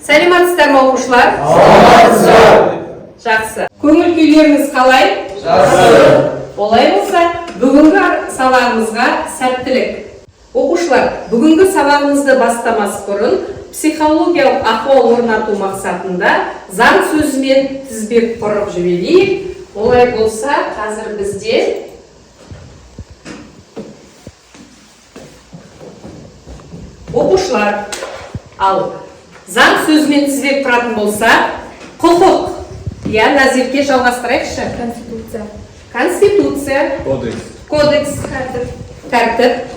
Сәлеметсіздер ме оқушылар? Жақсы. Көңіл күйлеріңіз қалай? Жақсы. Олай болса, бүгінгі сабағымызға сәттілік. Оқушылар, бүгінгі сабағымызды бастамас бұрын психологиялық ахуал орнату мақсатында заң сөзімен тізбек құрып жіберейік. Олай болса, қазір бізде оқушылар, ал заң сөзімен тізбек құратын болса, құқық. Я Назирке жалғастырайықшы. Конституция. Кодекс. Тәртіп.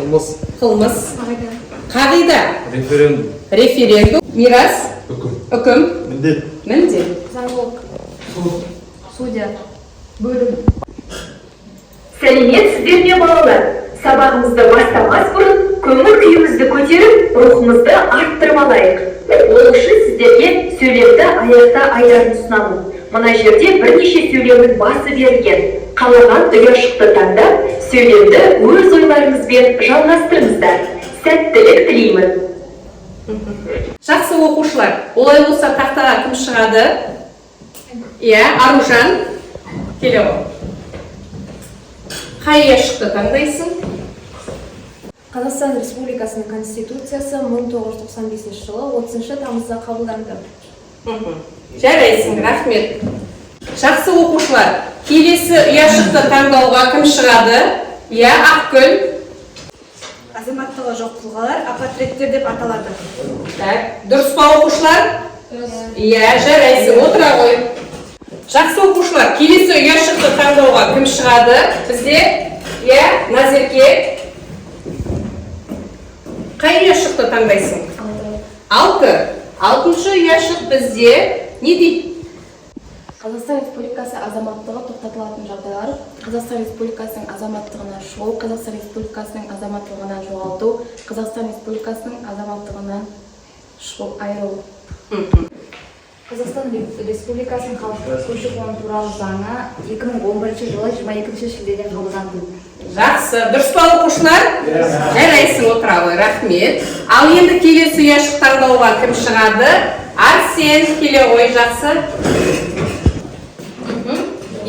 Қылмыс. Қағида. Референдум. Мирас. Үкім. Міндет. Залог. Судья. Бөлім. Сәлеметсіздер ме балалар? Сабағымызды бастамас бұрын көңіл күйімізді көтеріп, рухымызды арттырып алайық. Ол үшін сіздерге сөйлемді аяқта айтарын ұсынамын. Мына жерде бірнеше сөйлемнің басы берілген. Қалаған ұяшықты таңдап, сөйлемді өз ойларыңызбен жалғастырыңыздар. Сәттілік тілеймін. Жақсы оқушылар, олай болса тақтаға кім шығады? Аружан, келе ғой. Қай ұяшықты таңдайсың? Қазақстан Республикасының Конституциясы 1995 жылы 30 тамызда қабылданды. Жарайсың, рахмет. Жақсы оқушылар, келесі ұяшықты таңдауға кім шығады? Ақгүл. Азаматтығы жоқ тұлғалар апатреттер деп аталады. Дұрыс па оқушылар? Жарайсың, отыра ғой. Жақсы оқушылар, келесі ұяшықты таңдауға кім шығады? Бізде, Назерке. Қай ұяшықты таңдайсың? 6. 6-шы ұяшық бізде не дейді? Қазақстан Республикасы азаматтығы тоқтатылатын жағдайлар, Қазақстан Республикасының азаматтығынан шығу, Қазақстан Республикасының азаматтығынан жоғалту, Қазақстан Республикасының азаматтығынан шығу, айыру. Қазақстан Республикасының халықтық көші-қон туралы заңы 2011 жылы 22 шілдеде қабылданды. Жақсы, дұрыс па оқушылар? Жарайсың, отыра ғой, рахмет. Ал енді келесі ұяшық таңдауға кім шығады? Арсен, келе ғой, жақсы.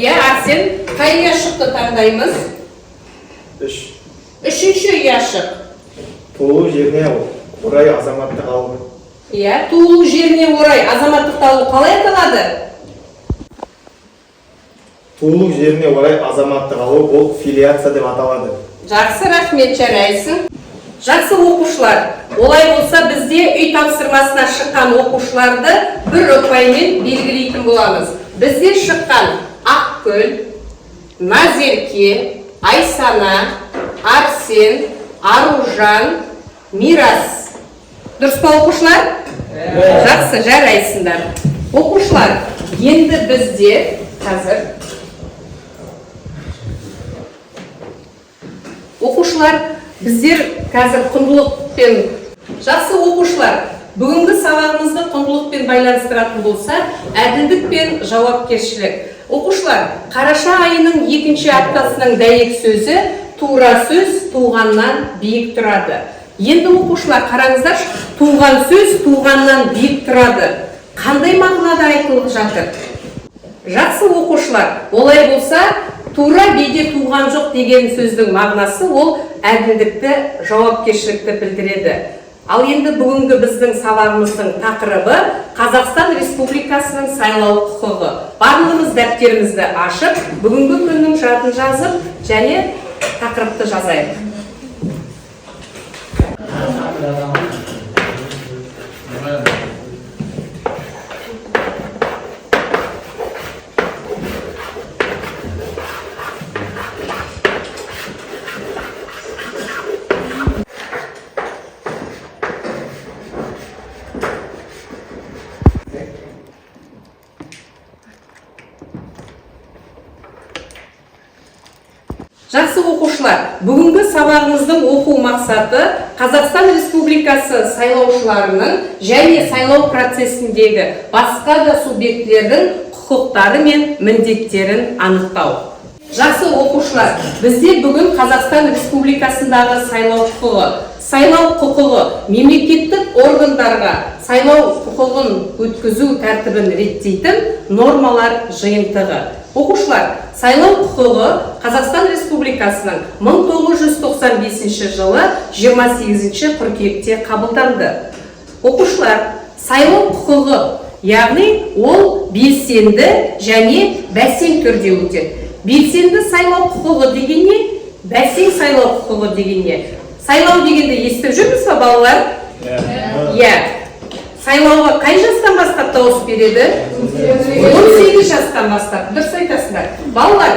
Арсен, қай ұяшықты таңдаймыз? 3. 3-ші ұяшық. Туылу жеріне орай азаматтық алу. Туылу жеріне орай азаматтық алу қалай аталады? Туылу жеріне орай азаматтық алу ол филиация деп аталады. Жақсы, рахмет, жарайсың. Жақсы оқушылар, олай болса бізде үй тапсырмасына шыққан оқушыларды бір ұпаймен белгілейтін боламыз. Бізде шыққан Ақгүл, Назерке, Айсана, Арсен, Аружан, Мирас. Дұрыс па оқушылар? Жақсы, жарайсыңдар. Оқушылар, енді бізде қазір оқушылар, біздер қазір құндылықпен, жақсы оқушылар, бүгінгі сабағымызды құндылықпен байланыстыратын болса, әділдік пен жауапкершілік. Оқушылар, қараша айының 2-ші аптасының дәйек сөзі тура сөз туғаннан биік тұрады. Енді оқушылар, қараңыздар, туған сөз туғаннан биік тұрады. Қандай мағынада айтылып жатыр? Жақсы оқушылар, олай болса, тура биде туған жоқ деген сөздің мағынасы ол әділдікті, жауапкершілікті білдіреді. Ал енді бүгінгі біздің сабағымыздың тақырыбы Қазақстан Республикасының сайлау құқығы. Барлығымыз дәптерімізді ашып, бүгінгі күннің жадын жазып, және тақырыпты жазайық. Жақсы оқушылар, бүгінгі сабағымыздың оқу мақсаты Қазақстан Республикасы сайлаушыларының және сайлау процесіндегі басқа да субъектілердің құқықтары мен міндеттерін анықтау. Жақсы оқушылар, бізде бүгін Қазақстан Республикасындағы сайлау құқығы сайлау құқығы мемлекеттік органдарға сайлау құқығын өткізу тәртібін реттейтін нормалар жиынтығы. Оқушылар, сайлау құқығы Қазақстан Республикасының 1995 жылы 28 қыркүйекте қабылданды. Оқушылар, сайлау құқығы, яғни ол белсенді және бәсең түрде өтеді. Белсенді сайлау құқығы деген не? Бәсең сайлау құқығы деген не? Сайлау дегенде естіп жүрміз бе, балалар? Иә. Сайлауға қай жастан бастап дауыс береді? 18 жастан бастап. Дұрыс айтасыңдар. Балалар,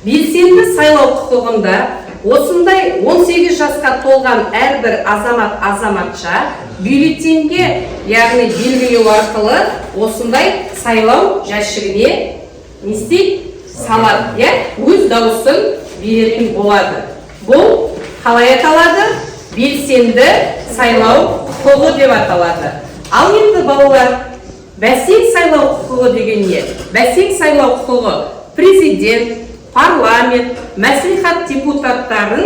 белсенді сайлау құқығында осындай 18 жасқа толған әрбір азаматша бюллетенге, яғни белгілеу арқылы осындай сайлау жәшігіне не істейді? Салады, өз дауысын беретін болады. Бұл қалай аталады? Белсенді сайлау құқығы деп аталады. Ал енді балалар, бәсең сайлау құқығы деген не? Бәсең сайлау құқығы президент, парламент, мәслихат депутаттарын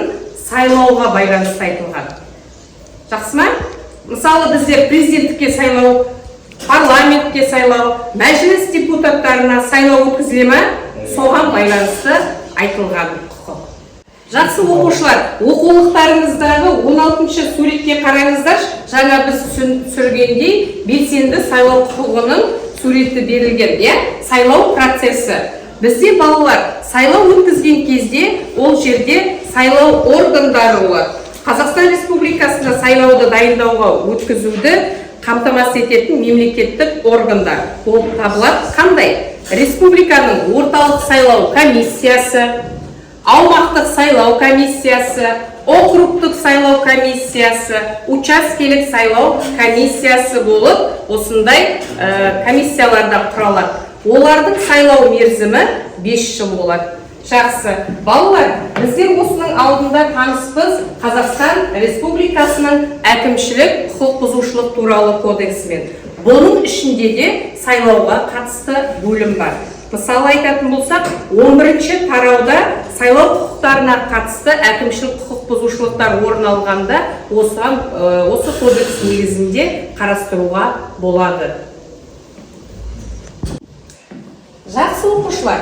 сайлауға байланысты айтылған. Жақсы ма? Мысалы, бізде президенттікке сайлау, парламентке сайлау, мәжіліс депутаттарына сайлау өткізіле ме? Соған байланысты айтылған құқық. Жақсы оқушылар, оқулықтарыңыздағы 16-шы суретке қараңыздар. Жаңа біз түсіргендей белсенді сайлау құқығының суреті берілген, сайлау процесі. Бізде балалар сайлау өткізген кезде ол жерде сайлау органдары болады. Қазақстан Республикасында сайлауды дайындауға өткізуді қамтамасыз ететін мемлекеттік органдар болып табылады. Қандай? Республиканың орталық сайлау комиссиясы, аумақтық сайлау комиссиясы, округтық сайлау комиссиясы, учаскелік сайлау комиссиясы болып, осындай комиссияларда құралады. Олардың сайлау мерзімі 5 жыл болады. Жақсы. Балалар, біздер осының алдында таныспыз Қазақстан Республикасының әкімшілік құқық бұзушылық туралы кодексімен. Бұның ішінде де сайлауға қатысты бөлім бар. Мысалы айтатын болсақ, 11-ші тарауда сайлау құқықтарына қатысты әкімшілік құқық бұзушылықтар орын алғанда осы кодекс негізінде қарастыруға болады. Жақсы оқушылар,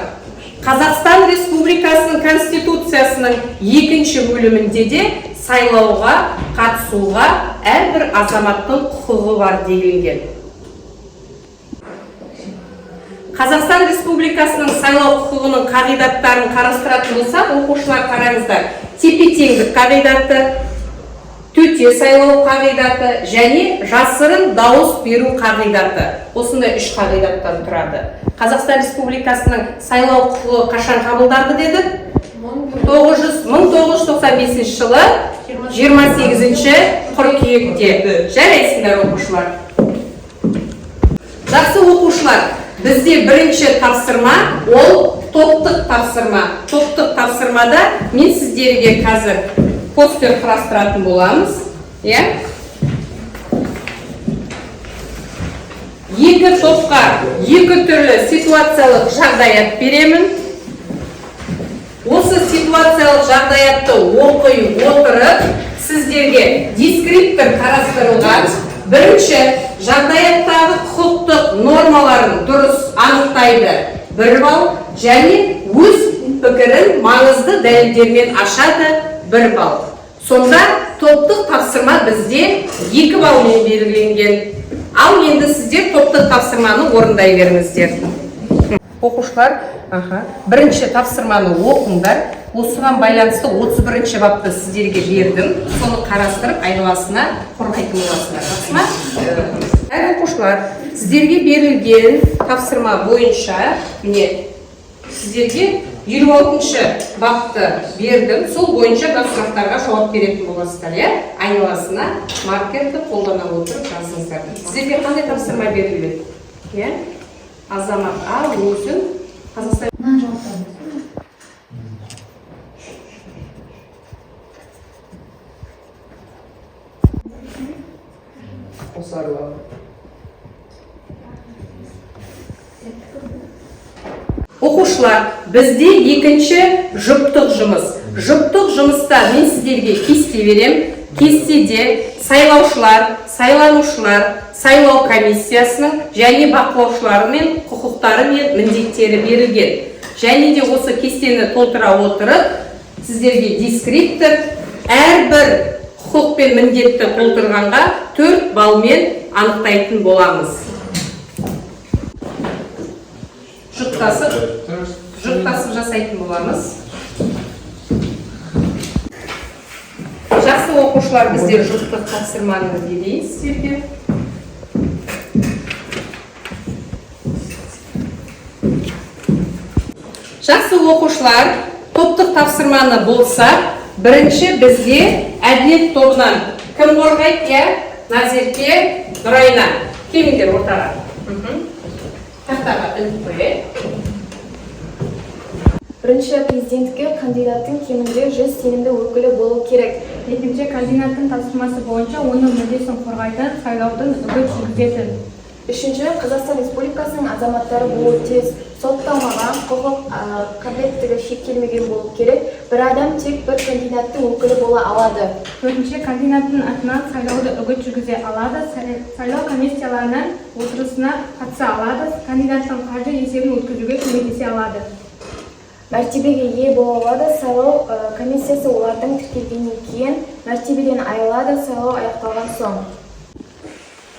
Қазақстан Республикасының Конституциясының 2-ші бөлімінде де сайлауға қатысуға әрбір азаматтың құқығы бар делінген. Қазақстан Республикасының сайлау құқығының қағидаттарын қарастыратын болсақ, оқушылар қараңыздар. Тепе-теңдік қағидаты, төте сайлау қағидаты және жасырын дауыс беру қағидаты. Осындай 3 қағидаттан тұрады. Қазақстан Республикасының сайлау құқығы қашан қабылданды дедік? 1995 жылы 28 қыркүйекте. Жарайсыңдар оқушылар. Жақсы оқушылар, бізде бірінші тапсырма ол топтық тапсырма. Топтық тапсырмада мен сіздерге қазір постер құрастыратын боламыз. Екі топқа екі түрлі ситуациялық жағдаят беремін. Осы ситуациялық жағдаятты оқи отырып, сіздерге дескриптор қарастырылған. Бірінші, жағдаяттағы құқықтық нормаларын дұрыс анықтайды 1 балл, және өз пікірін маңызды дәлелдермен ашады 1 балл. Сонда топтық тапсырма бізде 2 баллмен белгіленген. Ал енді сіздер топтық тапсырманы орындай беріңіздер. Оқушылар, бірінші тапсырманы оқыңдар. Осыған байланысты 31-ші бапты сіздерге бердім. Соны қарастырып, айналасына қорғайтын боласыздар. Әр оқушылар, сіздерге берілген тапсырма бойынша, сіздерге 26-ші бапты бердім. Сол бойынша сұрақтарға жауап беретін боласыздар. Айналасына маркерді қолдана отырып жазыңыздар. Сіздерге қандай тапсырма беріледі? Азамат А өзін Қазақстан Оқушылар, бізде екінші жұптық жұмыс. Жұптық жұмыста мен сіздерге кесте берем. кестеде сайлаушылар, сайланушылар, сайлау комиссиясының және бақылаушылары мен құқықтары мен міндеттері берілген. Және де осы кестені толтыра отырып, сіздерге дескриптор әрбір құқық пен міндетті толтырғанға 4 балмен анықтайтын боламыз. Жұптасып жасайтын боламыз. Жақсы оқушылар, біздер жұптық тапсырманы берейін сіздерге. Жақсы оқушылар, топтық тапсырманы болса, бірінші бізге әділет тобынан кім қорғайды? Назерке, Нұрайна. Келіңдер ортаға. Тақтаға іліп қойайық. Бірінші, президентке кандидаттың кемінде 100 сенімді өкілі болу керек. Екінші, кандидаттың тапсырмасы бойынша оның мүддесін қорғайтын, сайлаудың үгіт жүргізетін. Үшінші, Қазақстан Республикасының азаматтары болуы тиіс. Сотталмаған, құқық қабілеттігі шектелмеген болу керек. Бір адам тек бір кандидаттың өкілі бола алады. Төртінші, кандидаттың атынан сайлауды үгіт жүргізе алады, сайлау комиссияларынан отырысына қатыса алады, кандидаттың қаржы есебін өткізуге көмектесе алады. Мәртебеге ие бола алады. Сайлау комиссиясы олардың тіркелгеннен кейін мәртебеден айырылады, сайлау аяқталған соң.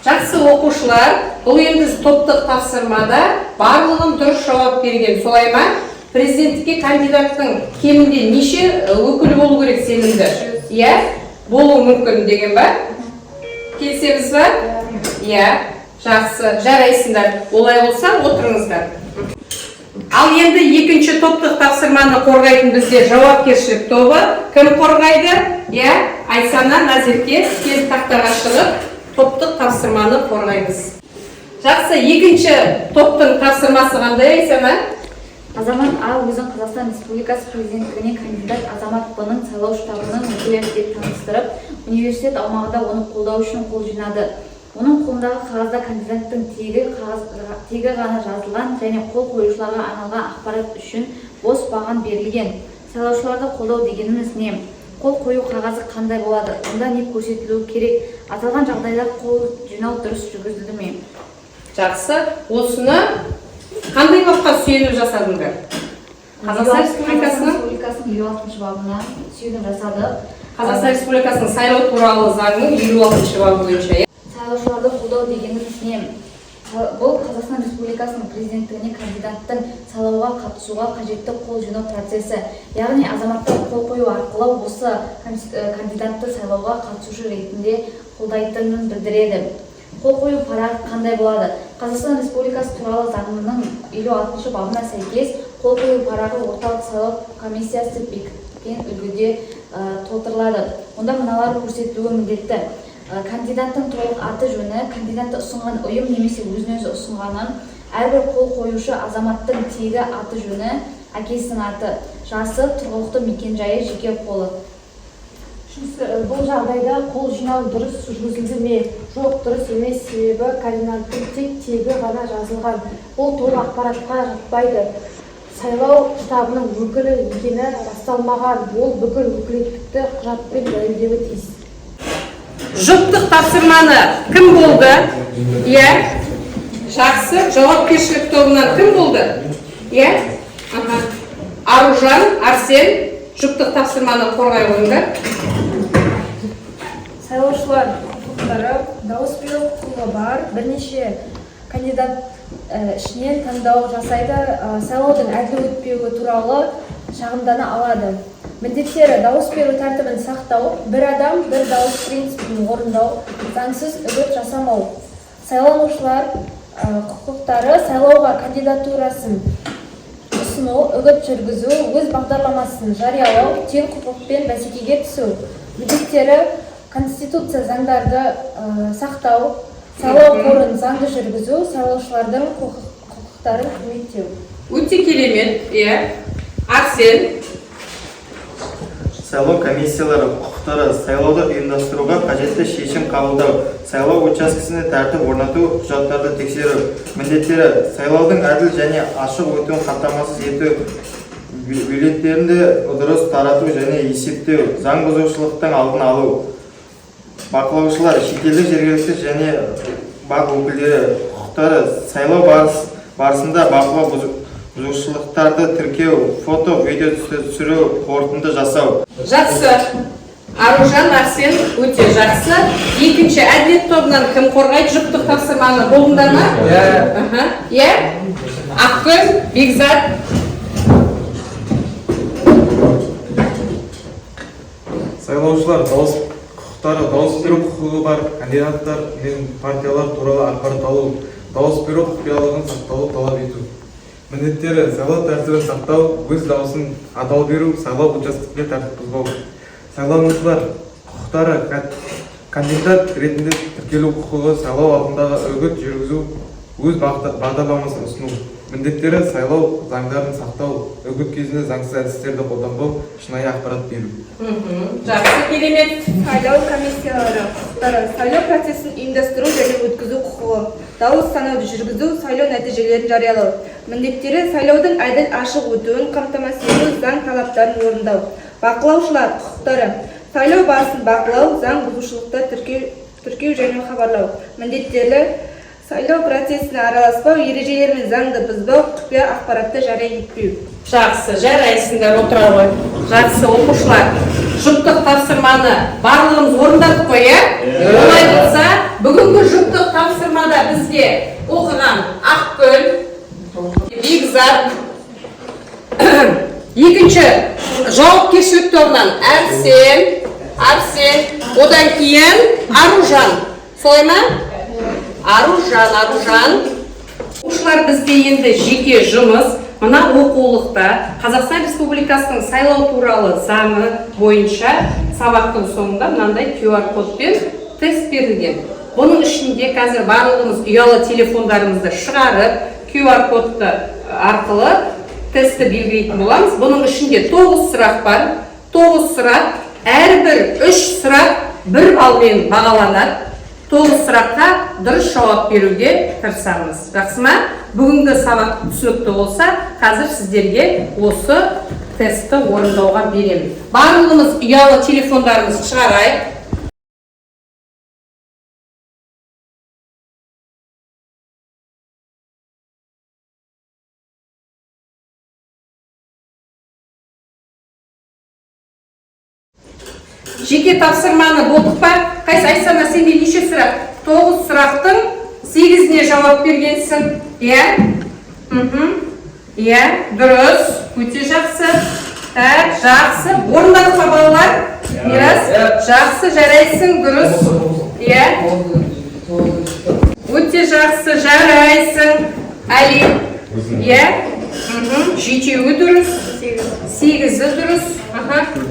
Жақсы оқушылар, бұл енді топтық тапсырмада барлығын дұрыс жауап берген. Солай ма? Президентке кандидаттың кемінде неше өкілі болу керек сенімді? Иә, болуы мүмкін деген ба? Келісеміз ба? Иә, жақсы, жарайсыңдар. Олай болса, отырыңыздар. Ал енді екінші топтық тапсырманы қорғайтын бізде жауапкершілік тобы. Кім қорғайды? Иә, Айсана, Назерке, кел тақтаға шығып, топтық тапсырманы қорғаймыз. Жақсы, екінші топтың тапсырмасы қандай, Айсана? Азамат А өзін Қазақстан Республикасы президенттігіне кандидат азамат Б-ның сайлау штабының өкілі деп таныстырып, университет аумағында оны қолдау үшін қол жинады. Оның қолындағы қағазда кандидаттың тегі ғана жазылған және қол қоюшыларға арналған ақпарат үшін бос баған берілген. Сайлаушыларды қолдау дегеніміз не? Қол қою қағазы қандай болады? Онда не көрсетілуі керек? Аталған жағдайда қол жинау дұрыс жүргізілді ме? Жақсы, осыны қандай бапқа сүйеніп жасадыңдар? Қазақстан Республикасының 56 бабына сүйеніп жасады. Қазақстан Республикасының сайлау туралы заңының 56 бабы бойынша. Сайлаушыларды қолдау дегеніміз не? Бұл Қазақстан Республикасының президенттігіне кандидаттың сайлауға қатысуға қажетті қол жинау процесі. Яғни азаматтар қол қою арқылы осы кандидатты сайлауға қатысушы ретінде қолдайтынын білдіреді. Қол қою парағы қандай болады? Қазақстан Республикасы туралы заңының 56 бабына сәйкес қол қою парағы орталық сайлау комиссиясы бекіткен үлгіде толтырылады. Онда мыналар көрсетілуі міндетті. Кандидаттың толық аты жөні, кандидатты ұсынған ұйым немесе өзін-өзі ұсынғанын, әрбір қол қоюшы азаматтың тегі аты жөні, әкесінің аты, жасы, тұрғылықты мекенжайы, жеке қолы. Бұл жағдайда қол жинау дұрыс жүргізілді ме? Жоқ, дұрыс емес, себебі кандидаттың тек тегі ғана жазылған. Бұл толық ақпаратқа жатпайды. Сайлау штабының өкілі екені расталмаған. Ол бүкіл өкілеттікті құжатпен дәлелдеуі тиіс. Жұптық тапсырманы кім болды? Иә? Жақсы, жауапкершілік тобынан кім болды? Иә? Аружан, Арсен, жұптық тапсырманы қорғай ойыңдар. Сайлаушылар құқықтары дауыс беру құқығы бар. Бірнеше кандидат ішінен таңдау жасайды. Сайлаудың әділ өтпеуі туралы шағымдана алады. Міндеттері: дауыс беру тәртібін сақтау, бір адам, бір дауыс принципін орындау, заңсыз үгіт жасамау. Сайланушылар құқықтары: сайлауға кандидатурасын ұсыну, үгіт жүргізу, өз бағдарламасын жариялау, тең құқықпен бәсекеге түсу. Міндеттері: конституция заңдарды сақтау, сайлау қорын заңды жүргізу, сайлаушылардың құқықтарын құрметтеу. Өте керемет, иә. Арсен. Сайлау комиссиялары құқықтары: сайлауды ұйымдастыруға қажетті шешім қабылдау, сайлау учаскесіне тәртіп орнату, құжаттарды тексеру. Міндеттері: сайлаудың әділ және ашық өтуін қамтамасыз ету, бюллетенді дұрыс тарату және есептеу, заң бұзушылықтың алдын алу. бақылаушылар, шетелдік жергілікті және бақ өкілдері құқықтары, сайлау барысында бақылау бұзушылықтарды тіркеу, фото, видео түсіру, қорытынды жасау. Жақсы. Аружан, Арсен, өте жақсы. Екінші, әділет тобынан кім қорғайды жұптық тапсырманы? Болыңдар ма? Иә. Ақгүл, Бекзат. Сайлаушылар құқықтары, дауыс беру құқығы бар кандидаттар мен партиялар туралы ақпарат алу, дауыс беру құпиялығын сақтауды талап ету. Міндеттері: сайлау тәртібін сақтау, өз дауысын адал беру, сайлау учаскесінде тәртіп бұзбау. Сайлаушылар құқықтары: кандидат ретінде тіркелу құқығы, сайлау алдындағы үгіт жүргізу, өз бағдарламасын ұсыну. Міндеттері: сайлау заңдарын сақтау, үгіт кезінде заңсыз әдістерді қолданбау, шынайы ақпарат беру. Жақсы, керемет. Сайлау комиссиялары құқықтары: сайлау процесін ұйымдастыру және өткізу құқығы, дауыс санауды жүргізу, сайлау нәтижелерін жариялау. Міндеттері: сайлаудың әділ ашық өтуін қамтамасыз ету, заң талаптарын орындау. Бақылаушылар құқықтары: сайлау барысын бақылау, заң бұзушылықты тіркеу және хабарлау. Міндеттері: сайлау процесіне араласпау, ережелер мен заңды бұзбау, құпия ақпаратты жария етпеу. Жақсы, жарайсыңдар, отыра ғой. Жақсы, оқушылар. Жұптық тапсырманы барлығымыз орындадық қой, иә? Олай болса, бүгінгі жұптық тапсырмада бізге оқыған Ақгүл, Бекзат, екінші жауапкершілік тобынан Арсен, одан кейін Аружан. Солай ма? Аружан. Оқушылар бізге енді жеке жұмыс, мына оқулықта Қазақстан Республикасының сайлау туралы заңы бойынша сабақтың соңында мынандай QR кодпен тест берілген. Бұның ішінде қазір барлығымыз ұялы телефондарымызды шығарып, QR кодты арқылы тестті белгілейтін боламыз. Бұның ішінде 9 сұрақ бар. 9 сұрақ, әрбір 3 сұрақ 1 балмен бағаланады. 9 сұраққа дұрыс жауап беруге тырысамыз. Жақсы ма? Бүгінгі сабақ түсінікті болса, қазір сіздерге осы тестті орындауға беремін. Барлығымыз ұялы телефондарымызды шығарайық. Жеке тапсырманы болдық па? Қайсы Айсана, сенде неше сұрақ? 9 сұрақтың 8-іне жауап бергенсің. Иә? Иә, дұрыс. Өте жақсы. Так, жақсы. Орындадық па балалар? Мирас? Жақсы, жарайсың, дұрыс. Иә? Өте жақсы, жарайсың. Али? Иә? 7-і дұрыс. 8-і дұрыс.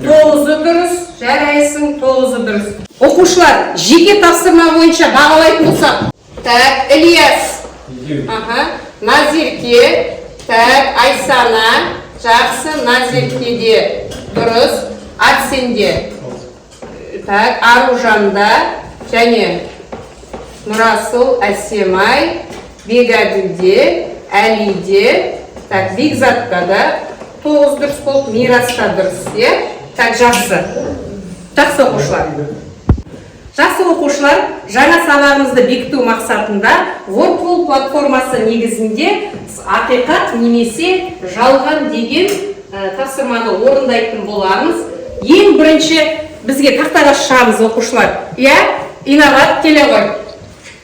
9-і дұрыс. Жарайсың, 9-і дұрыс. Оқушылар, жеке тапсырма бойынша бағалайтын болсақ. Так, Ильяс. Назерке. Так, Айсана. Жақсы, Назеркеде дұрыс. Арсенде. Так, Аружанда. Және Нұрасыл, Әсемай. Бегаділде. Әлиде. Так, Бекзатта да 9 дұрыс болып, Мираста дұрыс. Так, жақсы. Жақсы оқушылар. Жақсы оқушылар, жаңа сабағымызды бекіту мақсатында WordWall платформасы негізінде ақиқат немесе жалған деген тапсырманы орындайтын боламыз. Ең бірінші бізге тақтаға шығамыз оқушылар. Иә, инабат келе ғой.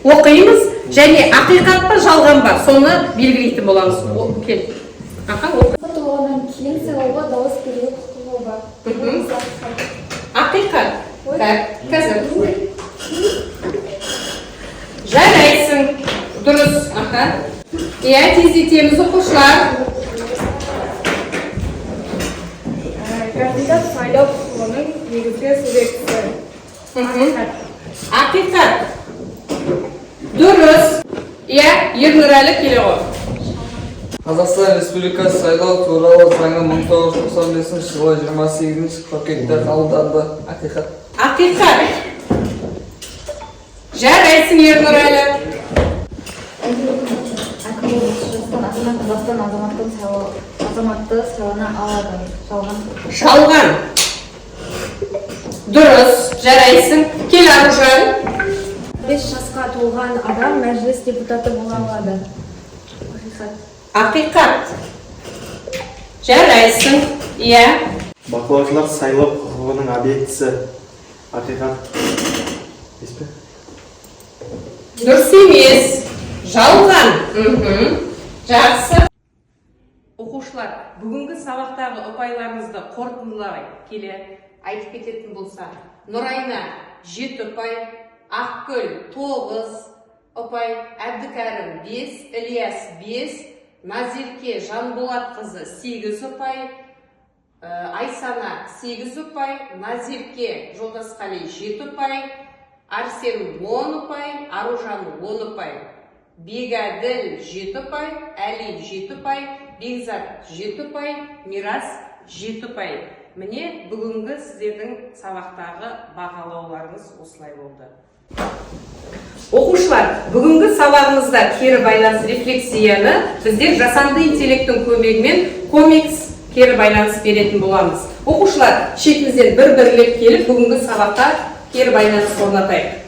Оқимыз және ақиқат па жалған ба, соны белгілейтін боламыз. Кел. Оған кейін сайлауға дауыс беру құқығы бар. Ақиқат. Так, қазір. Жарайсың. Дұрыс. Иә, тездетеміз оқушылар. Кандидат сайлау құқығының негізгі субъектісі. Ақиқат. Дұрыс. Иә, Ернұрәлі келе ғой. Қазақстан Республикасы сайлау туралы заңы 1995 жылы 28 қыркүйекте қабылданды. Ақиқат. Ақиқат. Жарайсың, Ернұрәлі. Қазақстан азаматы сайлана алады. Жалған. Жалған. Дұрыс. жарайсың. Кел Аружан. 5 жасқа толған адам мәжіліс депутаты бола алады. Ақиқат. Жарайсың. Иә. Бақылаушылар сайлау құқығының объектісі. Ақиқат. Еспе? Дұрыс емес. Жалған. Жақсы. Оқушылар, бүгінгі сабақтағы ұпайларыңызды қорытындылай келе айтып кететін болса, Нұрайна 7 ұпай, Ақгүл 9 ұпай, Әбдікәрім 5, Ілияс 5, Назерке Жанболатқызы 8 ұпай, Айсана 8 ұпай, Назерке Жолдасқали 7 ұпай, Арсен 10 ұпай, Аружан 10 ұпай, Бегәділ 7 ұпай, Әли 7 ұпай, Бекзат 7 ұпай, Мирас 7 ұпай. Міне бүгінгі сіздердің сабақтағы бағалауларыңыз осылай болды. Оқушылар, бүгінгі сабағымызда кері байланыс рефлексияны біздер жасанды интеллекттің көмегімен комикс кері байланыс беретін боламыз. Оқушылар, шетімізден бір-бірлеп келіп, бүгінгі сабаққа кері байланыс орнатайық.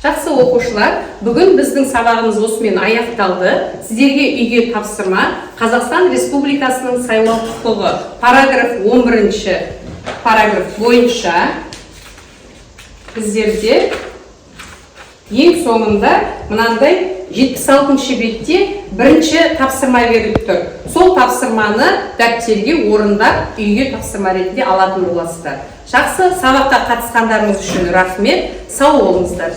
Жақсы оқушылар, бүгін біздің сабағымыз осымен аяқталды. Сіздерге үйге тапсырма Қазақстан Республикасының сайлау құқығы параграф 11-ші параграф бойынша біздерде ең соңында мынандай 76-шы бетте бірінші тапсырма беріліп тұр. Сол тапсырманы дәптерге орындап үйге тапсырма ретінде алатын боласыздар. Жақсы, сабаққа қатысқандарыңыз үшін рахмет. Сау болыңыздар.